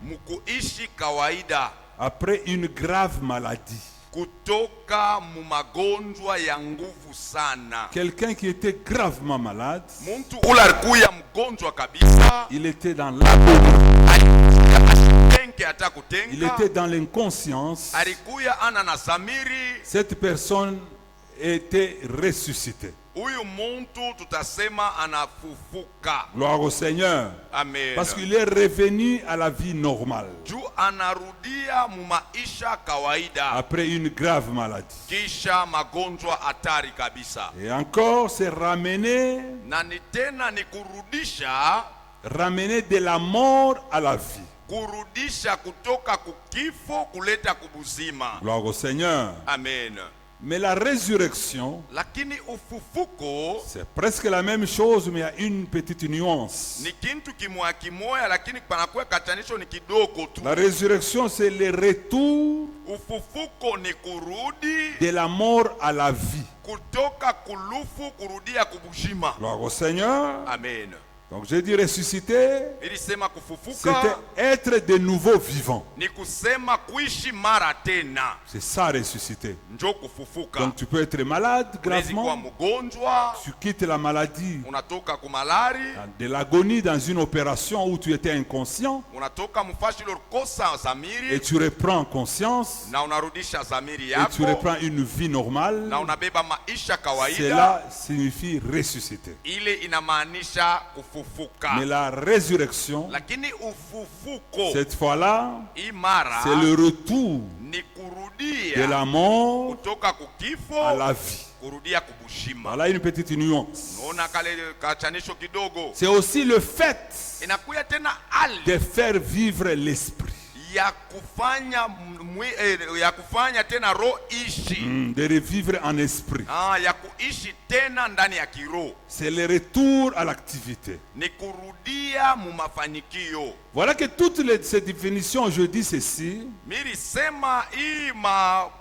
mukuishi kawaida après une grave maladie. kutoka mumagonjwa ya nguvu sana. Quelqu'un qui était gravement malade, Muntu ule alikuya mgonjwa kabisa, il était dans l'agonie, il était dans l'inconscience. alikuya ana na zamiri. Cette personne était ressuscitée. Huyu muntu tutasema anafufuka. Gloire au Seigneur. Amen. Parce qu'il est revenu à la vie normale Juu anarudia mumaisha kawaida après une grave maladie. kisha magonjwa hatari kabisa. Et encore, c'est ramener Na ni tena ni kurudisha de la mort à la vie. kurudisha kutoka kukifo kuleta kubuzima. Gloire au Seigneur. Amen. Mais la résurrection, Lakini ufufuko c'est presque la même chose, mais il y a une petite nuance. ni kintu kimoya kimoya, lakini panakuwa katanisho ni kidogo tu. La résurrection, c'est le retour Ufufuko ni kurudi de la mort à la vie. kutoka kulufu kurudia kubuzima. Gloire au Seigneur. Amen. Donc j'ai dit ressusciter, Nilisema c'était kufufuka être de nouveau vivant. ni kusema kuishi mara tena, C'est ça ressusciter. njo kufufuka. Donc tu peux être malade Unaweza kuwa gravement, mgonjwa, tu quittes la maladie, unatoka kumalari, de l'agonie dans une opération où tu étais inconscient, unatoka mfashi ulikosa zamiri et tu reprends conscience, na unarudisha zamiri et tu yako reprends une vie normale. na unabeba maisha kawaida. Cela signifie ressusciter. Ile inamaanisha kufufuka. Mais la résurrection, Lakini ufufuko cette fois-là, imara c'est le retour ni de kurudia la mort kutoka à kukifo la vie. kurudia kubushima. Voilà une petite nuance. Naona kale kachanisho kidogo. C'est aussi le fait Inakuya tena hali de faire vivre l'esprit, ya kufanya tena roho ishi. de revivre en esprit. Ya kuishi tena ndani ya kiroho. C'est le retour à l'activité. Ni kurudia mu mafanikio. Voilà que toutes ces définitions, je dis ceci, Milisema hii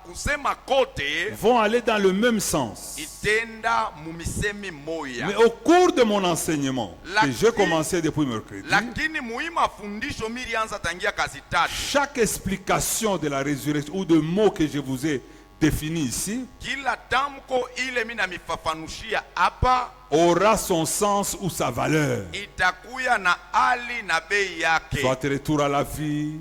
kusema kote vont aller dans le même sens. itenda mumisemi moya. Mais au cours de mon enseignement, que j'ai commencé depuis mercredi, Lakini muhimu fundisho milianza tangia kazi tatu. chaque explication de la résurrection ou de mots que je vous ai définis ici Kila tamko ile mina mifafanushia hapa aura son sens ou sa valeur. itakuya na hali na bei yake. Soit retour à la vie,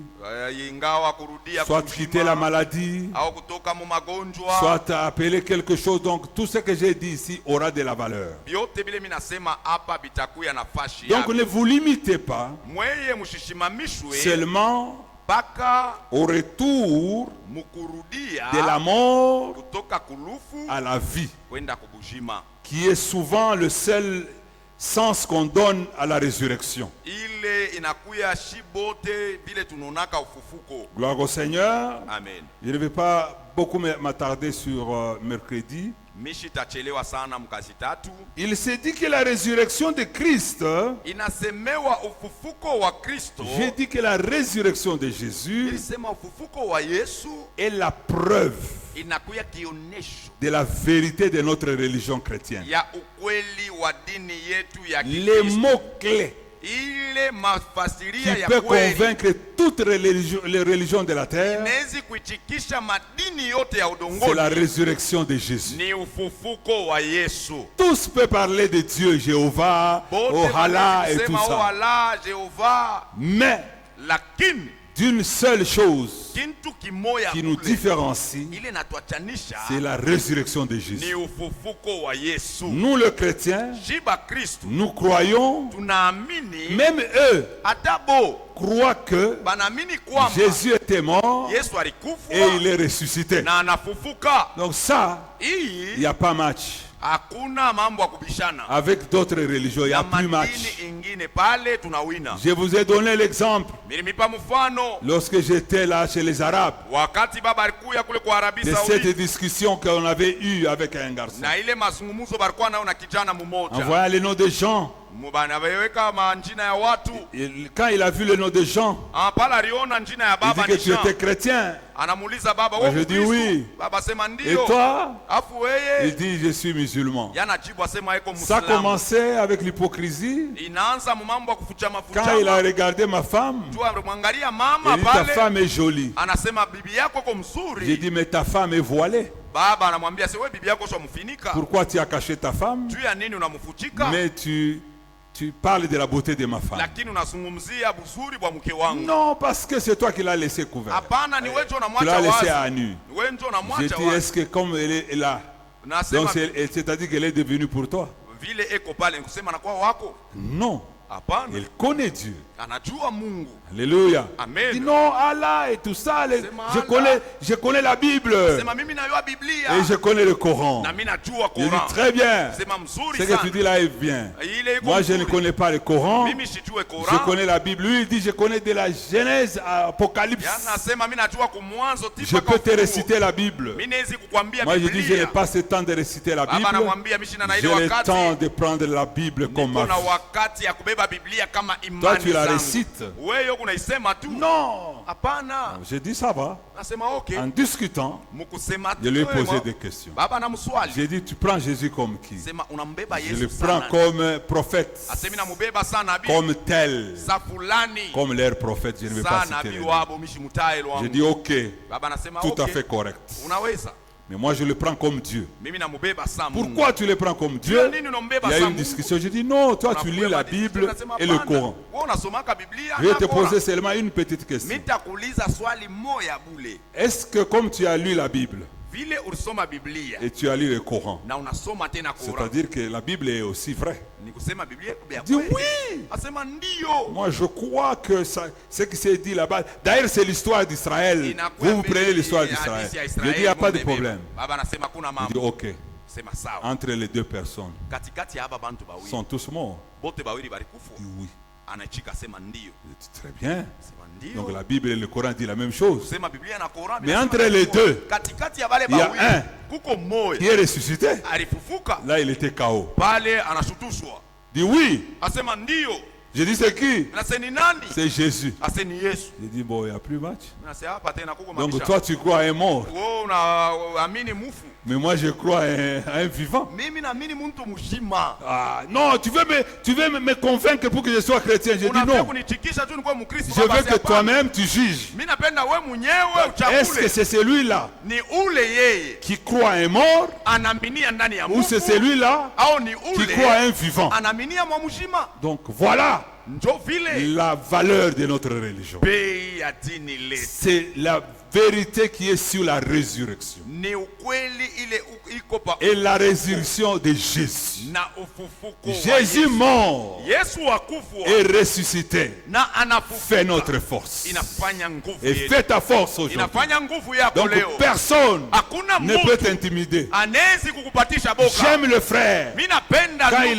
Ingawa kurudia soit kushima, quitter la maladie, au kutoka mu magonjwa, soit appeler quelque chose. Donc tout ce que j'ai dit ici aura de la valeur. byote bile minasema hapa bitakuya na fashi Donc yake. ne vous limitez pas Mweye mushishimamishwe seulement mpaka au retour mukurudia de la mort kutoka kulufu à la vie, kwenda kubujima. qui est souvent le seul sens qu'on donne à la résurrection. Ile inakuya shibote vile tunonaka ufufuko. Gloire au Seigneur. Amen. Je ne vais pas beaucoup m'attarder sur mercredi. Mishi tachelewa sana mkazi tatu. Il s'est dit que la résurrection de Christ, Inasemewa ufufuko wa Kristo. j'ai dit que la résurrection de Jésus Ilisema ufufuko wa Yesu est la preuve inakuya kionesho de la vérité de notre religion chrétienne. ya ukweli wa dini yetu ya Les Kikristo. mots-clés Ile mafasiria qui ya peuvent kweli convaincre toutes les religions de la terre, inawezi kuichikisha madini yote ya c'est la udongoni. résurrection de Jésus. Ni ufufuko wa Yesu. Tous peuvent parler de Dieu, Jéhovah, Bote Ohala wanaweza et tout kusema ça. Ohala, Jehova, Mais lakini d'une seule chose kintu kimoya qui nous kule, différencie, ile natuachanisha c'est la résurrection de ni Jésus. ufufuko wa Yesu. Nous, les chrétiens, Shiba Kristu nous croyons, tunaamini, même eux atabo croient que banaamini kwamba Jésus était mort Yesu et alikufa il est ressuscité. na anafufuka. Donc ça, il Hii n'y a pas match. hakuna mambo ya kubishana Avec d'autres religions, il n'y a na plus match. madini ingine, pale tunawina. Je vous ai donné l'exemple Milimipa mfano lorsque j'étais là chez les Arabes wakati baba alikuya kule kwa Arabi de cette Saudi, discussion qu'on avait eue avec un garçon. na ile mazungumzo balikuwa nayo na kijana En mmoja, voyant le nom de Jean, banaweka manjina ya watu. Quand il a vu le nom de Jean, Pale aliona njina ya il dit baba que ni tu Jean. étais chrétien. Anamuuliza baba, Moi, wewe je dis Mkristo? oui. Baba sema Et ndio. toi? Afu Il weye dit, je suis musulman. yanajibu asema eko Ça Muislamu. commençait avec l'hypocrisie. Inaanza mambo ya kufuchama Quand il a fuchama. regardé ma femme, Tu mwangalia il mama dit, ta pale. femme est jolie. Anasema bibi yako iko J'ai mzuri. dit, mais ta femme est voilée. Baba anamwambia si wewe bibi yako sio mfinika. Pourquoi tu as caché ta femme? Tu ya nini unamfuchika? Mais tu parles de la beauté de ma femme. Lakini unazungumzia buzuri bwa mke wangu. Non, parce que c'est toi qui l'as laissé couvert. Hapana, ni wewe ndio Tu l'as unamwacha laissé wazi. à nu. Ni wewe ndio J'ai unamwacha dit, wazi. est-ce que comme elle est là, Nasema donc c'est-à-dire qu'elle est devenue pour toi? vile eko pale kusema na kwa wako. Non, Hapana. elle connaît Dieu. Anajua Mungu. Alléluia. Amen. Il dit non, Allah et tout ça, je connais la Bible Sema mimi najua Biblia. et je connais le Coran. Na mimi najua Il dit Koran. très bien. Sema mzuri Ce que tu sana. dis là est bien. Ile iko Moi, je ne mzuri. connais pas le Coran. Mimi sijue Je Koran. connais la Bible. Lui, il dit, je connais de la Genèse à Apocalypse. Nasema mimi najua kumwanzo Je tipa peux te réciter la Bible. Mimi nawezi kukwambia Moi, je dis, je n'ai Biblia. pas ce temps de réciter la Baba Bible. anamwambia mimi sina na ile J'ai le wakati. temps de prendre la Bible comme Niko ma na vie. wakati ya kubeba Biblia kama Toi, imani tu la zangu. récites. Wewe huko unaisema tu. Non. Hapana. Je dis, ça va. Nasema okay. En discutant, Mkusema je lui ai tu, posé des questions. Baba anamswali. J'ai dit, tu prends Jésus comme qui? Sema unambeba Je le Yesu prends sana. comme prophète, Asemi namubeba sana nabii. comme tel, Sa fulani. comme leur prophète. Je ne vais pas Sana citer nabii les noms. wabo mishi mutaelo Je wangu. dis, ok, Baba anasema tout à okay. fait correct. Unaweza. Mais moi, je le prends comme Dieu. Mimi namubeba sana Mungu. Pourquoi tu le prends comme Dieu? Jua nini unambeba Il y a sana eu une Mungu? discussion. Je dis, non, toi, tu lis la Bible et le Coran. Wewe unasomaka Biblia Je vais na te Koran. poser seulement une petite question. Nitakuuliza swali moja bule. Est-ce que comme tu as lu la Bible Vile ulisoma Biblia et tu as lu le Coran, na unasoma tena Koran. c'est-à-dire que la Bible est aussi vraie? Ni kusema Biblia iko ya Dis kweli. oui. Asema ndio. Moi, je crois que ce qui s'est dit là-bas, d'ailleurs, c'est l'histoire d'Israël. Vous prenez l'histoire d'Israël. Je dis, il n'y a pas de problème. Baba anasema kuna Je dis, mambo. ok. Sema sawa. Entre les deux personnes, Katikati ya haba bantu bawili. sont tous morts. Bote bawili balikufa. Je dis, oui. Anachika sema ndio. Je dis, très bien. Sema Donc ndio. la Bible et le Coran disent la même chose. Sema Biblia na Koran. Mais entre les deux, katikati ya bale il y a bawili un kuko mmoja qui est ressuscité. alifufuka. Là, il était KO. Pale anashutushwa. Dit oui. Asema ndio. Je dis, c'est qui? Anasema ni nani? C'est Jésus. Asema ni Yesu. Je dis, bon, il n'y a plus match. Anasema hapa tena kuko Donc maisha. toi, tu crois à un mort. Wewe unaamini mufu. Mais moi, je crois à un vivant. Mimi naamini mtu mzima. Ah, non, tu veux me convaincre pour que je sois chrétien. Je dis Unataka non. kunichikisha tu nikuwe Mkristo. Je baba, veux si que hapana. toi-même, tu juges. Mimi napenda wewe mwenyewe Est-ce que uchakule. c'est celui-là Ni ule yeye qui croit à un mort anaaminia ndani ya ou c'est Mungu celui-là au ni qui croit à ule un vivant? anaaminia mwa mzima. Donc voilà Njo vile la valeur de notre religion. bei ya dini letu. C'est la vérité qui est sur la résurrection. Ni ukweli ile iko pa Et la résurrection de Jésus. na ufufuko wa Jésus Yesu. mort Yesu akufwa et ressuscité na anafufuka. fait notre force. Inafanya nguvu Et yetu. fais ta force aujourd'hui. Inafanya nguvu yako Donc leo. personne Hakuna ne peut mtu t'intimider. anezi kukupatisha boka. J'aime le frère. Mimi napenda Quand ndugu.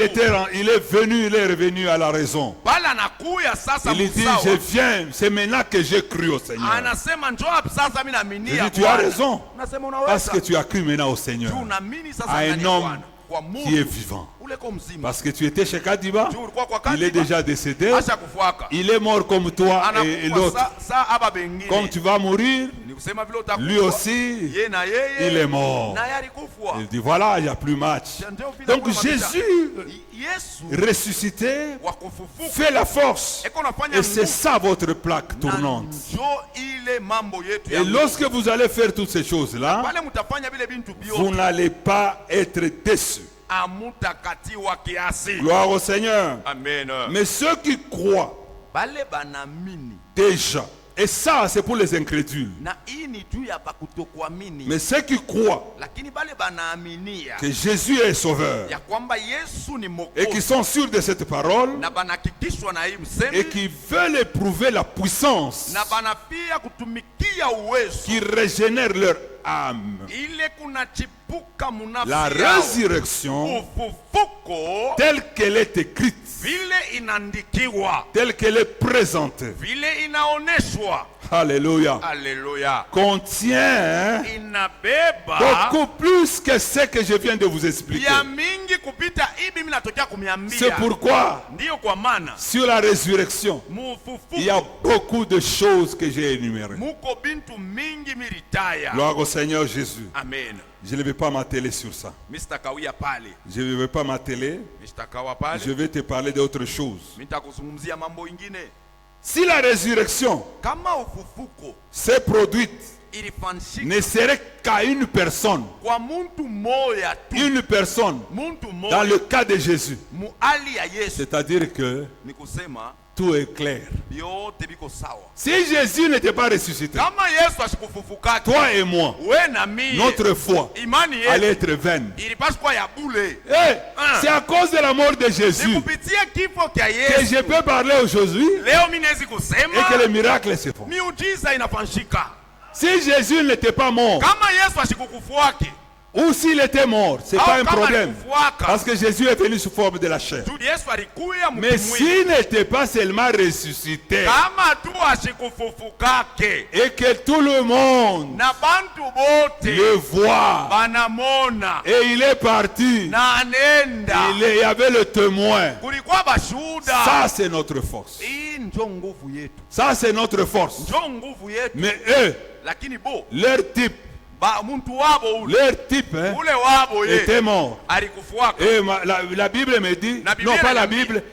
il est venu, il est revenu à la raison. Pale anakuya sasa Il dit, msawa. je viens, c'est maintenant que j'ai cru au Seigneur. Anasema njoo hapa sasa mimi naaminia. Je dis, tu as Bwana. raison. Nasema Parce unaweza. que tu as cru maintenant au Seigneur. Tu unaamini sasa À un ndani ya homme Bwana. Kwa qui est Mungu. vivant. Ule ko mzima. Parce que tu étais chez Kadiba, Tu ulikuwa kwa il est Kadiba. déjà décédé. Acha kufuaka. Il est mort comme toi et Anakufa l'autre. saa haba bengine. Comme tu vas mourir, Ni kusema vile utakufa. lui aussi, Yeye na yeye. il est mort. Na yeye alikufwa. Il dit, voilà, il n'y a plus match. Ndio vile Donc kuna maisha. Jésus, Yesu ressuscité, wa kufufuka. fait la force. Eko nafanya Et c'est nguvu. ça votre plaque Na tournante. njo ile mambo yetu ya Et Mungu. lorsque vous allez faire toutes ces choses-là, Pale mtafanya vile bintu vous bio. n'allez pas être déçus. Amutakatiwa kiasi. Gloire au Seigneur. Amen. Mais ceux qui croient Bale banamini. déjà, et ça c'est pour les incrédules, Na hii ni juu ya bakutokuamini. mais ceux qui croient Lakini bale banaaminia que Jésus est sauveur ya kwamba Yesu ni et qui Mwokozi sont sûrs de cette parole na banahakikishwa na hii et msemi qui veulent éprouver la puissance na banapia kutumikia uwezo qui régénère leur âme. ile kunachipuka munafsi La yao. résurrection, Ufufuko telle qu'elle est écrite, vile inaandikiwa, telle qu'elle est présentée, vile inaoneshwa, alléluia, haleluya, contient inabeba beaucoup plus que ce que je viens de vous expliquer. ya mingi kupita hivi mimi natokea kumiambia. C'est pourquoi, Ndiyo kwa maana sur la résurrection, il y a mufufuko beaucoup de choses que j'ai énumérées. muko bintu mingi miritaya. Gloire au Seigneur Jésus. Amen. Je ne vais pas m'atteler sur ça. Mr. Kawia pale. Je ne vais pas m'atteler. Mr. Kawa pale. Je vais te parler d'autre chose. Nitakuzungumzia mambo ingine. Si la résurrection Kama ufufuko s'est produite, ilifanyika ne serait qu'à une personne, kwa muntu moya tu, une personne, muntu dans le moya cas de Jésus, muali ya Yesu, c'est-à-dire que ni kusema tout est clair. vyote biko sawa. Si Jésus n'était pas ressuscité, Kama Yesu ashikufufuka, toi et moi, we na mimi, notre foi imani allait yetu être vaine. ilipaswa kuwa ya bule. C'est à cause de la mort de Ni Jésus kupitia kifo kya que je Yesu peux parler aujourd'hui leo mimi naweza et que kusema les miracles se font. miujiza inafanyika. Si Jésus n'était pas mort, Kama Yesu ashikukufuake, ou s'il était mort, c'est pas un kama problème. alikufuaka, Parce que Jésus est venu sous forme de la chair. tu Yesu alikuya Mais mtu mwili. s'il n'était pas seulement ressuscité Kama tu ashikufufukake et que tout le monde na bantu bote le voit banamona et il est parti, na anenda, il y avait le témoin. kulikuwa bashuhuda. Ça, c'est notre force. Hii njo nguvu yetu, Ça, c'est notre force. njo nguvu yetu. Mais eux, Lakini bo leur type, muntu wabo ule hein, ule wabo ye était mort. alikufuaka. Et la Bible me dit, La Bible non pas la me dit. Bible,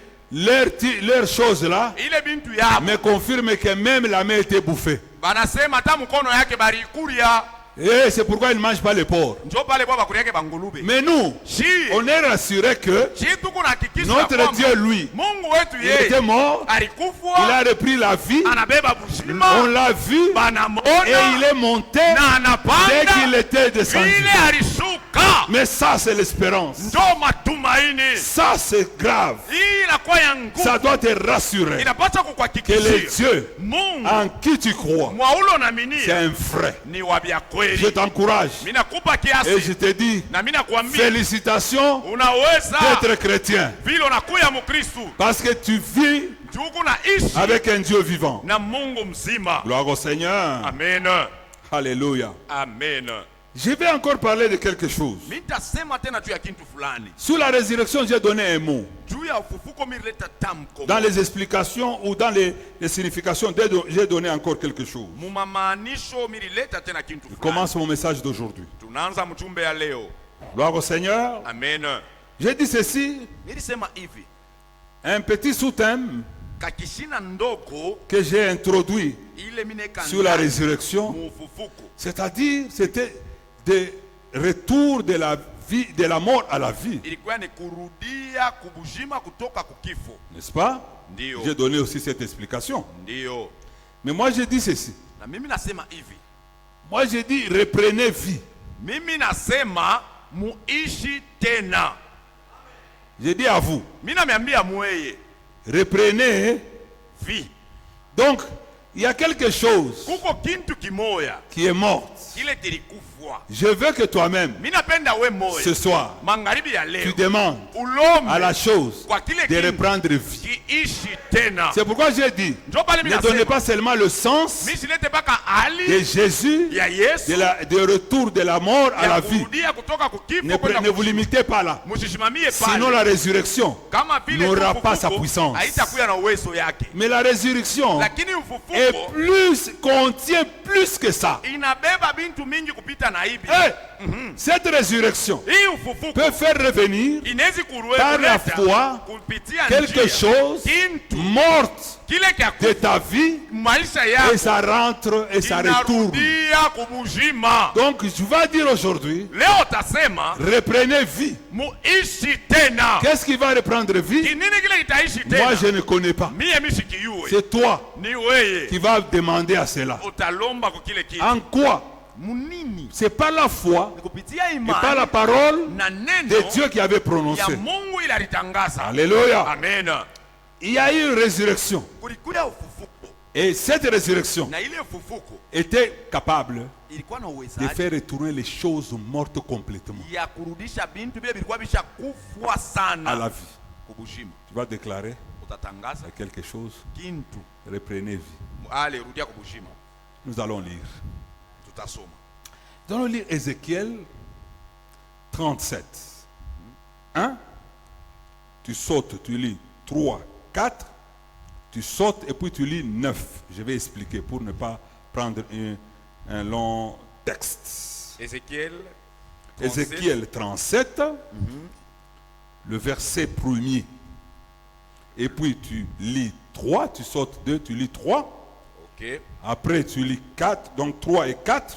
leur chose là Ile bintu yabo me confirme que même la main était bouffée. banasema hata mkono yake barikulia, Et c'est pourquoi ils ne mangent pas le porc. njo pale kwa bakuli yake bangulube. Mais nous, Shi on est rassuré que shi tuko na hakikisho ya notre kwamba Dieu, lui, Mungu wetu il était yeye mort, il alikufwa, a repris la vie, anabeba on bushima, l'a vu et banamona il est monté na dès anapanda qu'il était descendu. vile alishuka. Mais ça, c'est l'espérance. Njo matumaini. Ça, c'est grave. Hii inakuwa ya Ça nguvu, doit te rassurer inapaswa que le kukuhakikishia Dieu Mungu en qui tu crois, mwaulo c'est naaminia un vrai. ni wa vya Je kweli. t'encourage Mimi nakupa et je kiasi te dis, na mimi nakwambia félicitations unaweza d'être chrétien. vile unakuya Mkristu Parce que tu vis juku naishi avec un Dieu vivant. na Mungu mzima. Gloire au Seigneur. Amen, Alléluia. amen. Je vais encore parler de quelque chose. Mimi nitasema tena juu ya kitu fulani. Sur la résurrection, j'ai donné un mot. Juu ya ufufuko mimi nileta tamko. Dans les explications ou dans les significations, j'ai donné encore quelque chose. Mumamaanisho mimi nileta tena kitu Je fulani. commence mon message d'aujourd'hui. Tunaanza mchumbe ya leo. Gloire au Seigneur. Amen. J'ai dit ceci, Nilisema hivi, un petit sous-thème kakishina ndoko que j'ai introduit ile mineka sur la résurrection, mufufuko. c'est-à-dire c'était de retour de la vie, de la mort à la vie, Ilikuwa ni kurudia kubujima kutoka kukifo. n'est-ce pas? Ndio. J'ai donné aussi cette explication. Ndio. Mais moi j'ai dit ceci. Na mimi nasema hivi. Moi j'ai dit reprenez vie. Mimi nasema muishi tena. J'ai dit à vous, Mimi nameambia mweye reprenez vi. Donc, il y a quelque chose Kuko kintu kimoya qui est mort. kile tilikufwa. Je veux que toi-même, Mimi napenda we moya ce soir, magharibi ya tu leo demandes ulombe à la chose kwa kile de kintu reprendre vie. kiishi tena. C'est pourquoi j'ai dit, Njo pale mimi ne donnez nasema pas seulement le sens mimi silete paka de hali Jésus, ya Yesu de retour de la mort à la ya vie. kurudia kutoka kukifo Ne kwenda vous limitez pas là. musishimamie Sinon pale. la résurrection Kama vile n'aura tu pas sa ufufuko, puissance. haitakuwa na uwezo yake. Mais la résurrection Lakini est ufufuko contient plus que ça. inabeba bintu mingi kupita na hivi. Cette résurrection Hii ufufuko peut faire revenir inawezi par la foi kupitia quelque chose kintu morte kile kya de ta vie maisha et yako ça rentre et ça retourne. inarudia kubujima. Donc je vais dire aujourd'hui, Leo tasema reprenez vie. muishi tena. Qu'est-ce qui va reprendre vie? Kinini kile kitaishi Moi tena? je ne connais pas. Mie mishikiyue C'est toi ni weye qui vas demander à cela. utalomba kwa kile kitu. En quoi? Munini C'est pas la foi ni kupitia et pas la imani parole na de neno Dieu qui avait ya prononcé. Mungu ila litangaza. Alléluia. Amen. Il y a eu une résurrection. Kulikuya ufufuko Et cette résurrection na ile ufufuko était capable ilikuwa na de uwezaji faire retourner les choses mortes complètement ya kurudisha bintu vile vilikuwa vishakufwa sana à la vie. kubushima. Tu vas déclarer Utatangaza quelque chose, kintu reprenez vie. ale rudia kubushima. Nous allons lire. Tutasoma. Nous allons lire Ézéchiel 37. 1, tu sautes, tu lis 3, 4, tu sautes et puis tu lis 9. Je vais expliquer pour ne pas prendre un long texte. Ézéchiel 37. Ézéchiel 37, le verset 1er. Et puis tu lis 3, tu sautes 2, tu lis 3. Ok. Après tu lis 4, donc 3 et 4.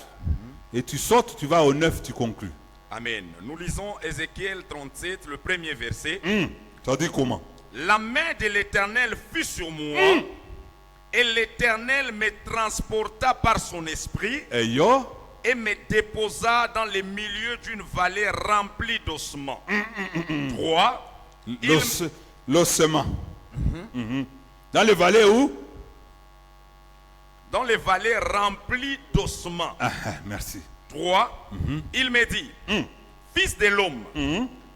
Et tu sautes, tu vas au 9, tu conclus. Amen. Nous lisons Ézéchiel 37, le premier verset. Ça dit comment? La main de l'Éternel fut sur moi, et l'Éternel me transporta par son esprit Et yo, et me déposa dans le milieu d'une vallée remplie d'ossements. 3. l'ossement. Dans les vallées où? Dans les vallées remplies d'ossements. Merci. 3. Il me dit, fils de l'homme,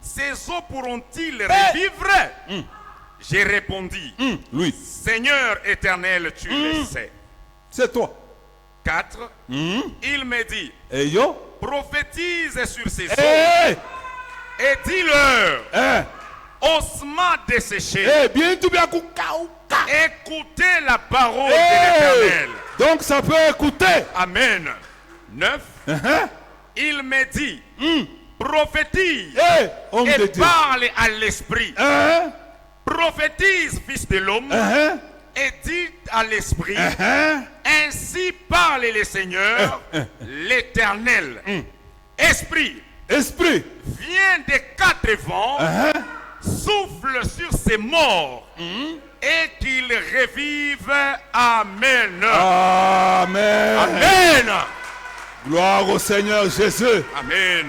ces eaux pourront-ils revivre? J'ai répondu, Lui, Seigneur éternel, tu le sais. c'est toi. 4. Il me dit, Et yo, prophétise sur ces eaux eh, et dis-leur, eh, ossements desséchés, eh, bien tout bien écoutez la parole de l'Éternel. Donc ça peut écouter. Amen. 9. Il me dit, prophétise Eh, homme de et Dieu. parle à l'esprit. Prophétise, fils de l'homme, et dit à l'esprit, ainsi parle le Seigneur, l'Éternel. Esprit, viens des 4 vents, souffle sur ces morts, et qu'ils revivent. Amen. Amen. Amen. Gloire au Seigneur Jésus. Amen.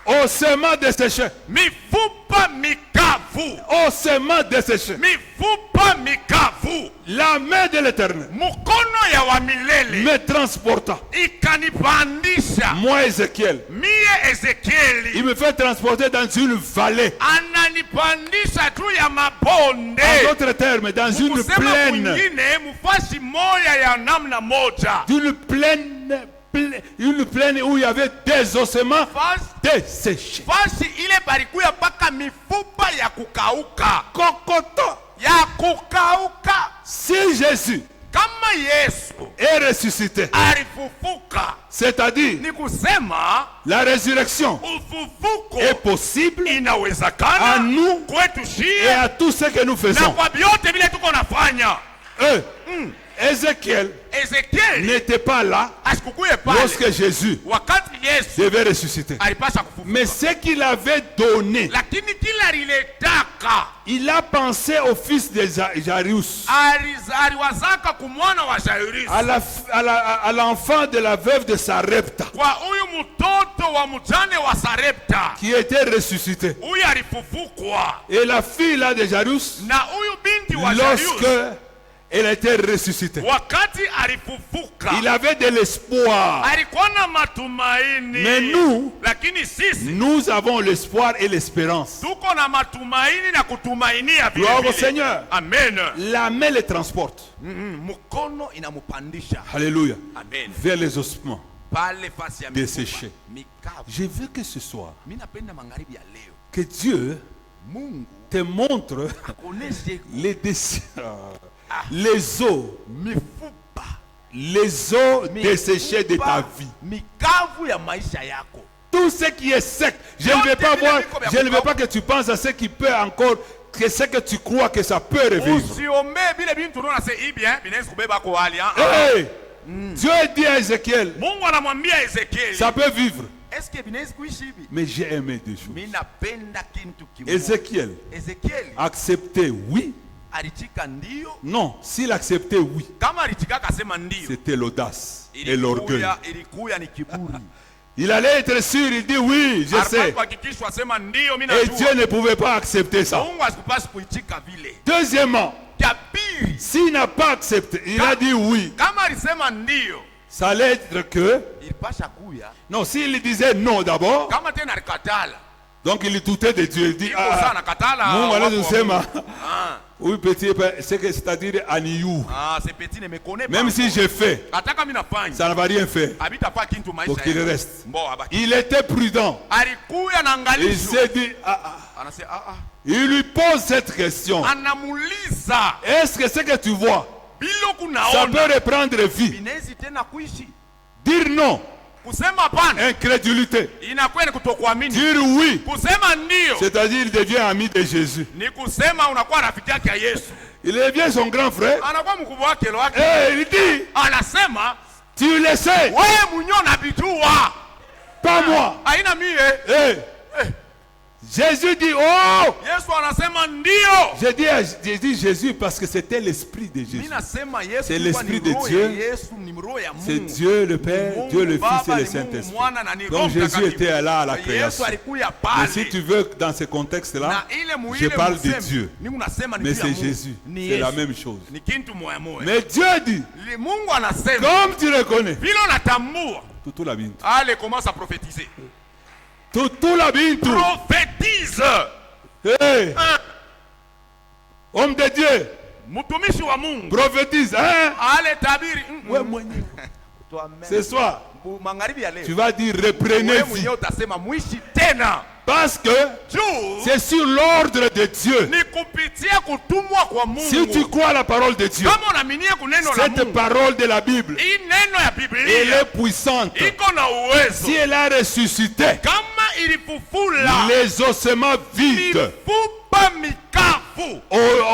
Ossements desséchés. Mifupa mikavu. Ossements desséchés. Mifupa mikavu. La main de l'Éternel Mukono ya wa milele me transporta. ikanipandisha. Moi, Ézéchiel, Mie Ezekieli il me fait transporter dans une vallée. ananipandisha juu ya mabonde. En d'autres termes, dans une Kusema plaine. kwingine mufasi moya ya namna moja. Une plaine où il y avait des ossements Fasi desséchés. ile barikuya paka mifupa ya kukauka. Cocoto. Ya kukauka. Si Jésus Kama Yesu est ressuscité, alifufuka, c'est-à-dire ni kusema la résurrection ufufuko est possible inawezekana à nous kwetu et shie à tout ce que nous na faisons. kwa vyote vile tuko nafanya. Ézéchiel Ezekieli n'était pas là asikukuye pale lorsque Jésus wakati Yesu devait ressusciter. alipasha kufufuka, Mais ce qu'il avait donné, lakini kila aliletaka il a pensé au fils de Jairus, aliwazaka kumwana wa Jairus, à l'enfant de la veuve de Sarepta, kwa huyu mtoto wa mjane wa Sarepta, qui était ressuscité. huyu alifufukwa, Et la fille là de Jairus, na huyu binti wa Jairus lorsque elle était ressuscitée, wakati alifufuka il avait de l'espoir. alikuwa na matumaini. Mais nous, lakini sisi nous avons l'espoir et l'espérance. tuko na matumaini na kutumainia vile Gloire au vile. Seigneur. Amen. La main les transporte. Mkono inamupandisha. Alléluia. Amen. Vers les ossements Pale fasi ya desséchés. mikavu. Je veux que ce soir, Mimi napenda magharibi ya leo que Dieu Mungu te montre akoneshe les eaux, mifupa desséchées de ta vie. mikavu ya maisha yako. Tout ce qui est sec, je ne veux pas voir, je ne veux pas que tu penses à ce qui peut encore, que ce que tu crois que ça peut revivre. Usiombe vile bintu unaona sasa hivi binaweza kubeba kwa hali. Hey, Dieu dit à Ézéchiel, Mungu anamwambia Ezekieli, ça peut vivre. est-ce que binaweza kuishi hivi? Mais j'ai aimé deux choses. Mimi napenda kintu kimoja. Ézéchiel Ezekieli acceptait oui. alitika ndio. Non, s'il acceptait oui, Kama alitika akasema ndio, c'était l'audace et l'orgueil. ilikuya ni kiburi. Il allait être sûr, il dit oui, je sais. Kuhakikishwa sema ndio mimi Et najua. Dieu ne pouvait pas accepter ça. Mungu asikupasi kuitika vile. Deuxièmement, Ya pili, akikiri, S'il n'a pas accepté, il a dit oui. kama alisema ndio, Ça allait être que... ilipasha kuya. Non, s'il disait non d'abord, Kama tena alikatala, donc il doutait de Dieu. Il dit, iko sana katala. Mungu wako wa anazosema, Mungu. Ah, oui petit, c'est-à-dire aniyu. c'est petit ne me connaît pas. Même si j'ai fait, hata kama nafanya, ça ne va rien faire. habitafaa kintu maisha Donc il yake. reste. Mbo abaki. Il était prudent. Alikuya na Il angalisho. s'est dit, Anasema il lui pose cette question. anamuuliza, Est-ce que ce que tu vois, bilo ça peut kunaona reprendre vie? inawezi tena kuishi? Dire non, Kusema hapana incrédulité. inakuwa ni kutokuamini. Dire oui, Kusema ndio c'est-à-dire il devient ami de Jésus. ni kusema unakuwa rafiki yake ya Yesu, Il devient son grand frère. anakuwa mkubwa wake lo wake. Et il dit, Anasema tu le sais, wewe mwenyewe unabijua, pas moi. haina mie. Eh, Jésus dit, oh! Yesu anasema ndio. J'ai dit Jésus parce que c'était l'esprit de Jésus. Mimi nasema Yesu C'est kwa l'esprit ni de roho Dieu. ya Yesu, ni roho ya C'est Mungu. Dieu le Père, Mungu Dieu le Baba, Fils et le ni Mungu Saint-Esprit. Mwana na ni Roho Donc Jésus Mtakatifu. était là à la Yesu création. alikuya Mais pale. si tu veux, dans ce contexte-là, Na ile je muile parle de museme, Dieu. ni unasema ni Mais juu ya c'est Mungu. Jésus. Ni C'est la Yesu. même chose. Ni kintu moya moya. Mais Dieu dit, Mungu anasema comme tu reconnais, vile unatambua, tout la bintu. allez commence à prophétiser. Tout la bintu. Prophétise. Hey, homme de Dieu, Mtumishi wa Mungu. prophétise. Hein? Ale tabiri. Ouais, ce soir, Magharibi ya leo. tu vas dire reprenez Wewe vie. mwenyewe utasema muishi tena. Parce que Juu c'est sur l'ordre de Dieu. ni kupitia kutumwa kwa Mungu. Si tu crois à la parole de Dieu, Kama unaaminia kuneno la cette Mungu, parole de la Bible, hii neno ya elle Biblia est puissante. iko na uwezo. Si elle a ressuscité Kama ilifufula les ossements vides mifupa mikavu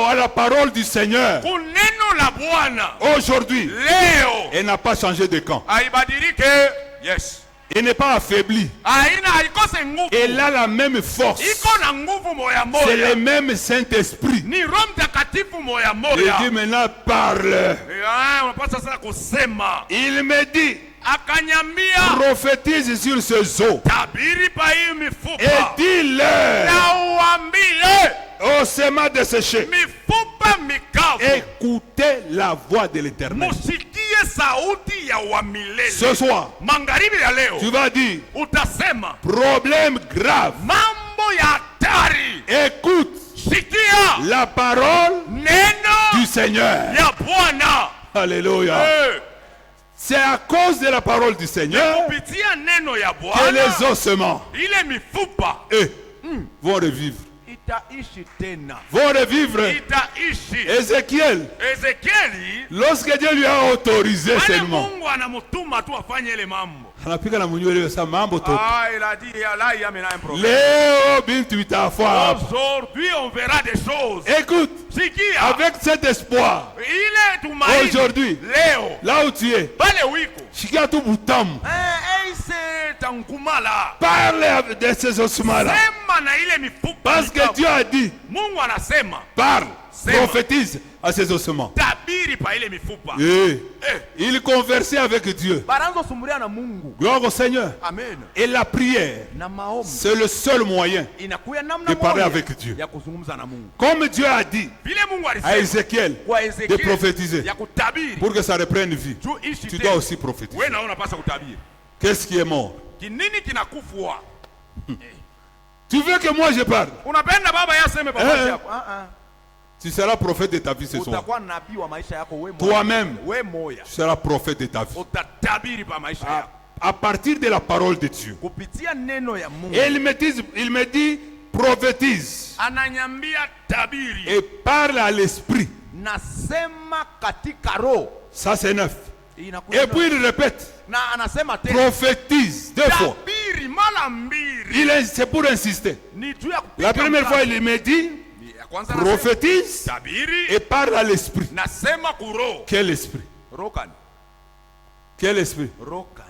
à la parole du Seigneur, kuneno la Bwana aujourd'hui, leo elle n'a pas changé de camp. haibadilike. Yes, Elle n'est pas affaiblie. haikose nguvu, Elle a la même force. iko na nguvu moya C'est moya, le même Saint-Esprit. ni Roho Mtakatifu moya Il moya. dit maintenant parle. Unapaswa sasa kusema. Il me dit Akanyambia prophétise sur ces eaux tabiri pa hii et mifupa dis-leur na uambie ossements desséchés, mifupa mikavu écoutez la voix de l'Éternel. musikie sauti ya wa milele. Ce soir, Magharibi ya leo tu vas dire utasema problème grave. mambo ya hatari. Écoute Sikia la parole neno du Seigneur. ya Bwana. Alléluia. C'est à cause de la parole du Seigneur Kupitia neno ya que Bwana les ossements ile mifupa vont revivre. itaishi tena, Vont revivre. itaishi. Ézéchiel, Ezekieli lorsque Dieu lui a autorisé pale seulement, Mungu anamutuma tu afanye ile mambo. anapika na munywele sa mambo to. Il a dit là il y a maintenant un problème. Leo bintu itafuata. Aujourd'hui on verra des choses. Écoute, Sikia avec cet espoir, ile tumaini aujourd'hui, leo là où tu es, pale wiko shikia tu butamu. eise tankumala Parle de ces ossements-là. sema na ile mifupa Parce que mikavu. Dieu a dit, Mungu anasema parle, Sema. prophétise à ces ossements. tabiri pa ile mifupa. Il conversait avec Dieu. Baranzo sumuria na Mungu. Gloire au Seigneur. Amen. Et la prière, Na maombi c'est le seul moyen inakuya namna de parler moja avec Dieu. ya kuzungumza na Mungu. Comme Dieu a dit Vile Mungu à alisema Ézéchiel kwa de Ezekiel prophétiser, ya kutabiri pour que ça reprenne vie, juu ishi tu tena. dois aussi prophétiser. Wewe naona unapaswa kutabiri. Qu'est-ce qui est mort? Kinini kinakufua? Tu veux que moi je parle? Unapenda baba yaseme baba yako? Tu seras prophète de ta vie ce soir. Utakuwa nabii wa maisha yako wewe. Toi-même, Wewe moya. tu seras prophète de ta vie. Utatabiri pa maisha yako. À partir de la parole de Dieu. Kupitia neno ya Mungu. Et il me dit, prophétise Ananyambia tabiri. et parle à l'esprit. Nasema katika roho. Ça c'est neuf. Inakuja Et puis il répète, na anasema tena prophétise deux fois. tabiri mara mbili. C'est pour insister. Ni juu ya kupiga La première mkazo. fois, il me dit, Ya kwanza anasema, prophétise tabiri et parle à l'esprit. nasema kuro. Quel esprit? Rokani. Quel esprit? Rokani.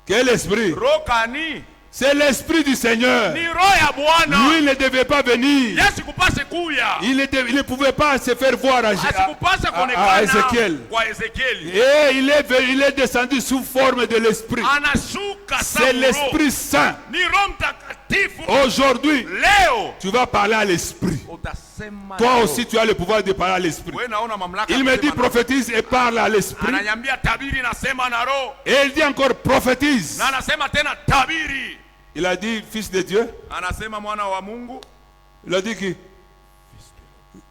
Quel esprit? Rokani. C'est l'esprit du Seigneur. Ni roho ya Bwana. Lui ne devait pas venir. Yesu kupase kuya. Il ne pouvait pas se faire voir Asikupase à kuonekana Ézéchiel. kwa Ezekieli. Et il est descendu sous forme de l'esprit. Anashuka C'est sabu roho. l'Esprit Saint Ni Roho Mtakatifu. Mtakatifu. Aujourd'hui, Leo tu vas parler à l'esprit. utasema Toi leo. aussi, tu as le pouvoir de parler à l'esprit. Wewe naona mamlaka Il me dit kusema na- prophétise et parle à l'esprit. Ananiambia tabiri, nasema na roho. Et il dit encore prophétise. Na anasema tena tabiri. Il a dit fils de Dieu. Anasema mwana wa Mungu. Il a dit qui?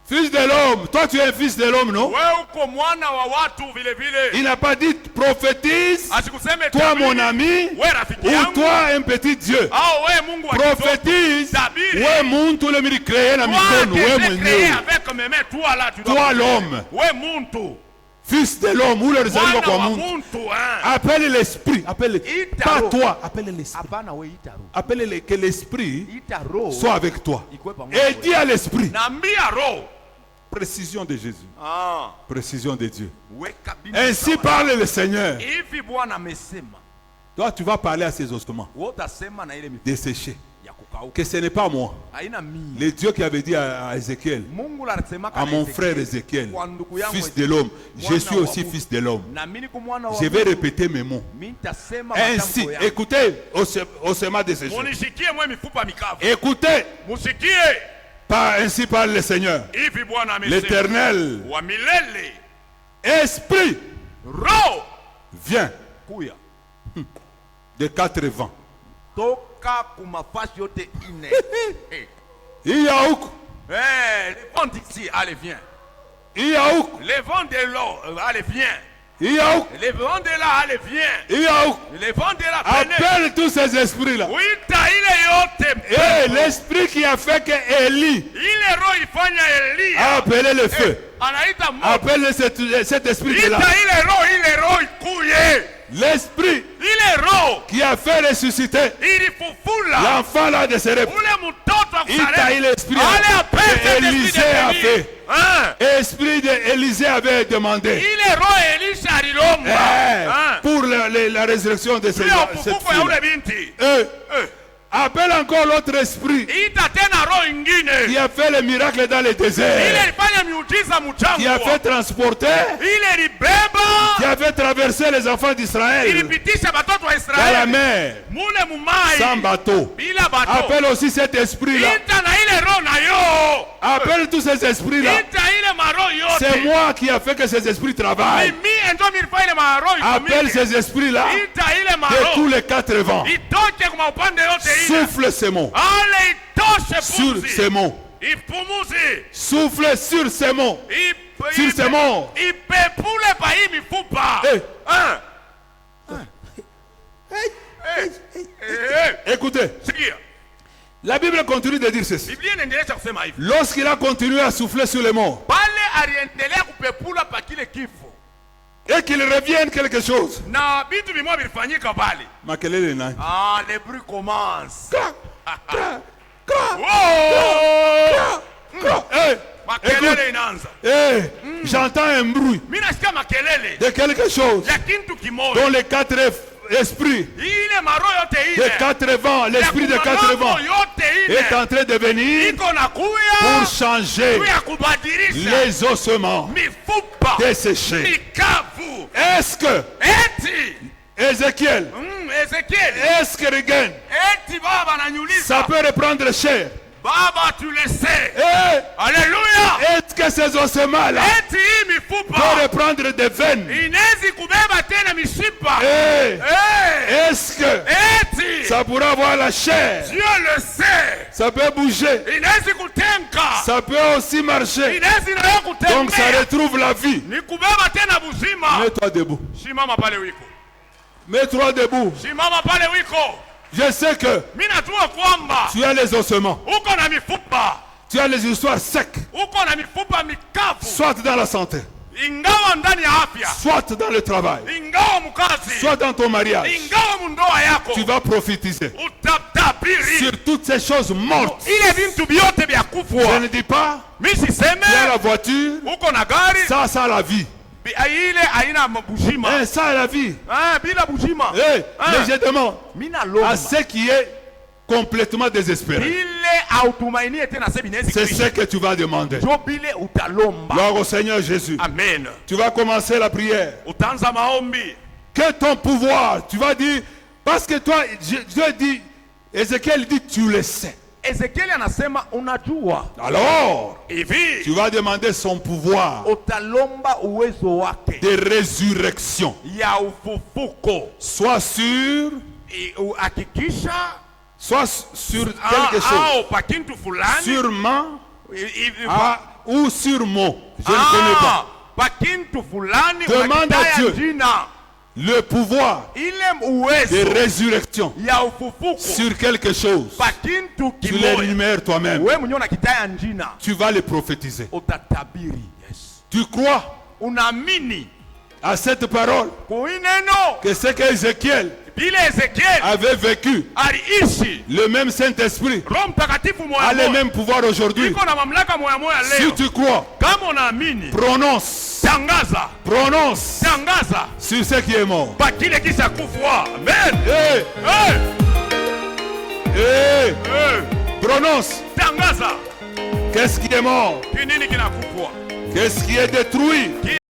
Fils de l'homme. Toi, tu es un fils de l'homme, non? Wewe uko mwana wa watu vile vile. Il n'a pas dit prophétise. Asikuseme Toi, tabiri. mon ami. Wewe rafiki Ou yangu. toi, un petit Dieu. Au wewe Mungu wa kidogo. Prophétise. Tabiri. Ouais, muntu le miri créé na Toi mikono. que Ouais, j'ai mon créé Dieu. avec mes mains, toi là tu dois. Toi, l'homme. Wewe muntu. Fils de l'homme. Ou le réserve Mwana quoi, wa muntu. muntu hein. Appelle l'esprit. Appelle. Itaro. Pas toi. Appelle l'esprit. Hapana wewe itaro. Appelle que l'esprit Itaro. soit avec toi. Ikuwe pamoja Et wewe. dis à l'esprit. Naambia roho. Précision de Jésus. Ah. Précision de Dieu. Weka bini Ainsi sawa. parle le Seigneur. Hivi Bwana amesema. Toi, tu vas parler à ces ossements Wewe utasema na ile mifupa desséchés. ya kukauka. Que ce n'est pas moi. Haina mimi. Le Dieu qui avait dit à Ézéchiel, Mungu alisema à mon frère Ézéchiel, kwa ndugu yangu fils de l'homme, je mwana suis wa aussi Mungu. fils de l'homme. Na mimi ku mwana wa Je vais Mungu. répéter mes mots. Mimi nitasema Ainsi, matamko yangu. écoutez ossements desséchés. Munishikie mwe mifupa mikavu. Écoutez, Musikie. ainsi parle le Seigneur, Hivi Bwana amesema. l'Éternel. Wa milele. Esprit, Roho viens kuya. de quatre vents. Toka kumafasi yote ine. Il y a où? Eh, les vents d'ici, allez viens. Il y a où? Les vents de l'eau, allez viens. Il y a où? Les vents de là, allez viens. Il y a où? Les vents de là, venez. Appelle tous ces esprits-là. Wita ile yote. Et l'esprit qui a fait que Élie Ile roho ifanya a Elia. appelé le feu. Anaita moto. Appelle cet esprit-là. Ita ile roho ikuye. L'esprit Ile roho qui a fait ressusciter ilifufula. l'enfant là de Sérep. Ule mtoto wa Il t'a eu l'esprit Allez appelle cet Élisée esprit a de fait. Élie. Hein? Esprit d'Élisée avait demandé Ile roho Elisha alilomba. Hein? pour la résurrection de cette Juu ya ufufuko ya fille. ule binti. Appelle encore l'autre esprit Ita tena roho qui ingine. a fait le miracle dans le Ile désert, ilifanya miujiza qui a fait mchangwa. transporter, Ile libeba. qui a fait traverser les enfants d'Israël Ilipitisha batoto wa dans la Israeli. mer Mule mumai. sans bateau. Bila bato. Appelle aussi cet esprit-là. Ita na ile roho na yo. Appelle tous ces esprits-là. Ita ile maro yote. C'est moi qui a fait que ces esprits travaillent. Mimi ndo milifanya ile maro Appelle itumike. ces esprits-là Ita ile de tous maro. les quatre vents. Itoke kwa upande yote ile. Souffle ces mots Ale itoshe sur pumzi. ces mots. Ipumuzi. Souffle sur ces mots. Sur ces mots. Ipepule pa hii mifupa. Eh. Hein? Écoutez, Sikia. la Bible continue de dire ceci. Biblia inaendelea kusema hivi. Lorsqu'il a continué à souffler sur les morts Pale aliendelea kupepula pa kile kifo. et qu'il revienne quelque chose. Na vitu vimoja vilifanyika pale. Makelele nani? Ah, le bruit commence. Cra, cra, cra, Oh! cra. Eh, Makelele écoute, inaanza. j'entends un bruit Mimi nasikia makelele de quelque chose ya kintu kimoja. dont les quatre esprits, Ile maro yote les ile. quatre vents, l'esprit des quatre vents yote est ile. en train de venir Iko na pour kuya. changer Kuya kubadilisha. les ossements Mifupa. desséchés. Mikavu. Est-ce que Eti. Ézéchiel, Ezekiel. est-ce que Regain, Eti baba ça ananiuliza. peut reprendre chair? Baba tu le sais. Eh, Alléluia. est-ce que ces ossements-là Eti hii peuvent mifupa reprendre des veines? inawezi kubeba tena mishipa. Eh, Eh. est-ce que Eti. ça pourra avoir la chair? Dieu le sait. Ça peut bouger. Inawezi kutenka. Ça peut aussi marcher. Inawezi nayo Donc ça kutembea. retrouve la vie. Ni kubeba tena buzima. Mets-toi debout. Simama pale wiko. Mets-toi debout. Simama pale wiko. Je sais que Mimi najua kwamba tu as les ossements. uko na mifupa. Tu as les histoires secs. Uko na mifupa mikavu. Soit dans la santé. Ingawa ndani ya afya. Soit dans le travail. Ingawa mkazi. Soit dans ton mariage. Ingawa mundoa yako. Tu vas prophétiser Utatabiri. sur toutes ces choses mortes. Ile vintu vyote vya Je kufwa. ne dis pas, Mimi tu as siseme la voiture, uko na gari. ça la vie. Ile haina bujima. Ça la vie. Bila bujima. Eh, mais je demande Mimi à nalomba. ceux qui est complètement désespéré. Ile autumainie tena sasa binaweza C'est kuisha. ce que tu vas demander. Jo bile utalomba. Gloire au Seigneur Jésus. Amen. Tu vas commencer la prière. Utaanza maombi. Que ton pouvoir, tu vas dire, parce que toi, Dieu dit, Ézéchiel dit tu le sais. Ezekieli anasema unajua. Alors, Hivi tu vas demander son pouvoir utalomba uwezo wake de résurrection. ya ufufuko. Soit sur, Hakikisha sur quelque chose. au pa kintu fulani Sûrement, pa ou sur mot. Je ne connais pas. pa kintu fulani Demande à Dieu. jina Le pouvoir ile de uwezo résurrection ya ufufuko sur quelque chose. pa kintu Tu kimoya. l'énumères toi-même. Wewe mwenyewe unakitaya njina, Tu vas le prophétiser. utatabiri. Yes. Tu crois Unaamini à cette parole kuineno que ce qu'Ézéchiel vile Ezekieli avait vécu, aliishi, le même Saint-Esprit Roho Mtakatifu a moya le moya même pouvoir aujourd'hui. iko na mamlaka moya moya Si leo. tu crois, Kama unaamini, prononce, tangaza, prononce tangaza sur ce qui est mort. pa kile kisa kufwa. Amen. Hey, Hey, hey, hey. prononce. Tangaza Qu'est-ce qui est mort? kinini kinakufwa. Qu'est-ce qui est détruit?